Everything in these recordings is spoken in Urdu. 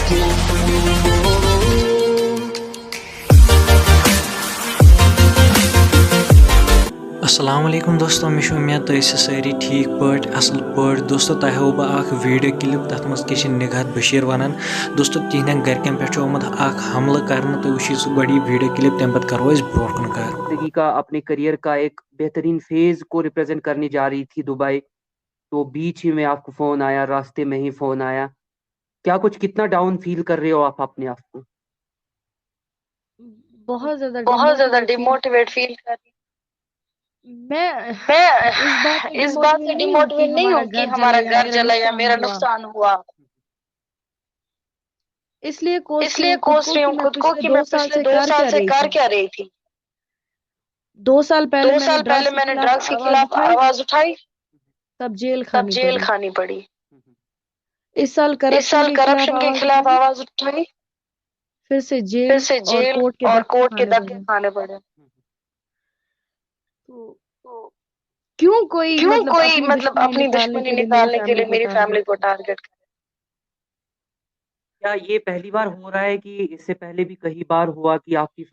السلام علیکم دوستو مے امید تُہۍ ٲسِو سٲری ٹھیٖک پٲٹھۍ اَصٕل پٲٹھۍ دوستو تۄہہِ ہاوو بہٕ اکھ ویٖڈیو کِلِپ تَتھ منٛز کیٛاہ چھِ نِگہت بشیٖر وَنان دوستو تِہنٛدٮ۪ن گرِکٮ۪ن پٮ۪ٹھ چھُ آمُت اکھ حملہٕ کرنہٕ تُہۍ وٕچھِو سُہ گۄڈٕ یہِ ویٖڈیو کِلِپ تَمہِ پتہٕ کرو أسۍ برونٛٹھ کُن کَتھ. زندگی کا اپنے کریئر کا ایک بہترین فیز کو ریپرزینٹ کرنے جا رہی تھی دبئی، تو بیچ ہی میں آپ کو فون آیا، راستے میں ہی فون آیا. کیا کچھ کتنا ڈاؤن فیل کر رہے ہو آپ اپنے آپ کو؟ بہت زیادہ بہت ڈیموٹیویٹ فیل کر رہی میں میں اس بات سے ڈیموٹیویٹ نہیں ہوں کہ ہمارا گھر جلا یا میرا نقصان ہوا. اس لیے اس لیے کوس رہی ہوں خود کو کہ میں پچھلے 2 سال سے کر کیا رہی تھی. 2 سال 2 سال پہلے میں نے ڈرگس کے خلاف آواز اٹھائی، تب جیل کھانی پڑی. اس سال اس سال کرپشن کے خلاف آواز اٹھائی، پھر سے پھر سے اور جیل اور کورٹ کے دھکے کھانے پڑے. کیوں کوئی اپنی دشمنی نکالنے کے لیے میری فیملی کو ٹارگٹ کرے؟ کیا یہ پہلی بار ہو رہا ہے کہ اس سے پہلے بھی کئی بار ہوا کہ آپ کی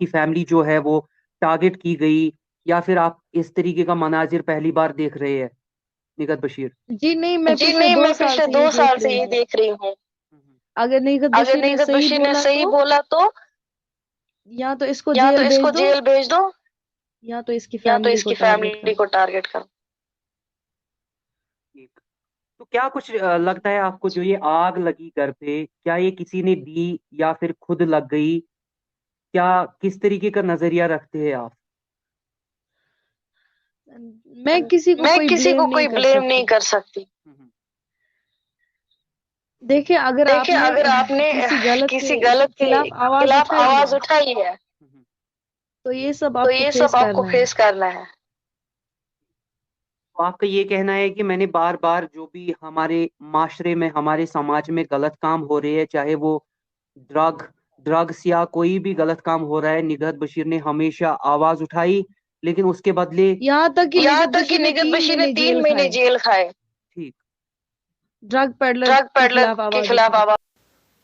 فیملی جو ہے وہ ٹارگٹ کی گئی، یا پھر آپ اس طریقے کا مناظر پہلی بار دیکھ رہے ہیں نگہت بشیر؟ جی نہیں، میں پچھلے 2 سال سے یہ دیکھ رہی ہوں. اگر نگہت بشیر نے صحیح بولا تو یا تو اس کو یا تو جیل اس کو بھیج دو جیل بھیج دو یا تو اس کی یا تو فیملی اس کو کی ٹارگٹ فیملی کرو. کو ٹارگٹ کرو. تو کیا کچھ لگتا ہے آپ کو جو یہ آگ لگی گھر پہ، کیا یہ کسی نے دی یا پھر خود لگ گئی؟ کیا کس طریقے کا نظریہ رکھتے ہیں آپ؟ میں کسی کو کوئی بلیم نہیں کر سکتی. دیکھیں اگر آپ نے کسی غلط کے خلاف آواز اٹھائی ہے تو یہ سب تو آپ کو یہ فیس سب آپ کو کرنا ہے. فیس کرنا ہے. آپ کا یہ کہنا ہے کہ میں نے بار بار جو بھی ہمارے معاشرے میں ہمارے سماج میں غلط کام ہو رہے ہیں، چاہے وہ ڈرگس یا کوئی بھی غلط کام ہو رہا ہے، نگہت بشیر نے ہمیشہ آواز اٹھائی، لیکن اس کے بدلے یہاں تک کہ نگہت بشیر نے 3 مہینے جیل کھائے. ٹھیک. ڈرگ پیڈلر کے پیڈلر خلاف کے آواز خلاف اٹھائی. آواز.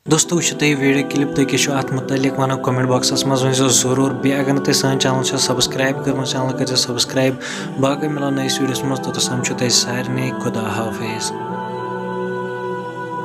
دوستو وٕچھِو تُہۍ ویٖڈیو کِلِپ تُہۍ کیٛاہ چھُ اَتھ مُتعلِق وَنان کومٮ۪نٛٹ باکسَس منٛز ؤنۍزیو ضروٗر. بیٚیہِ اگر نہٕ تُہۍ سٲنۍ چَنَل چھِ سبسکرایب کٔرمٕژ چَنَل کٔرۍزیو سبسکرایب. باقٕے مِلو نٔیِس ویٖڈیوَس منٛز توٚتَس تام چھُ تۄہہِ سارنٕے خُدا حافِظ.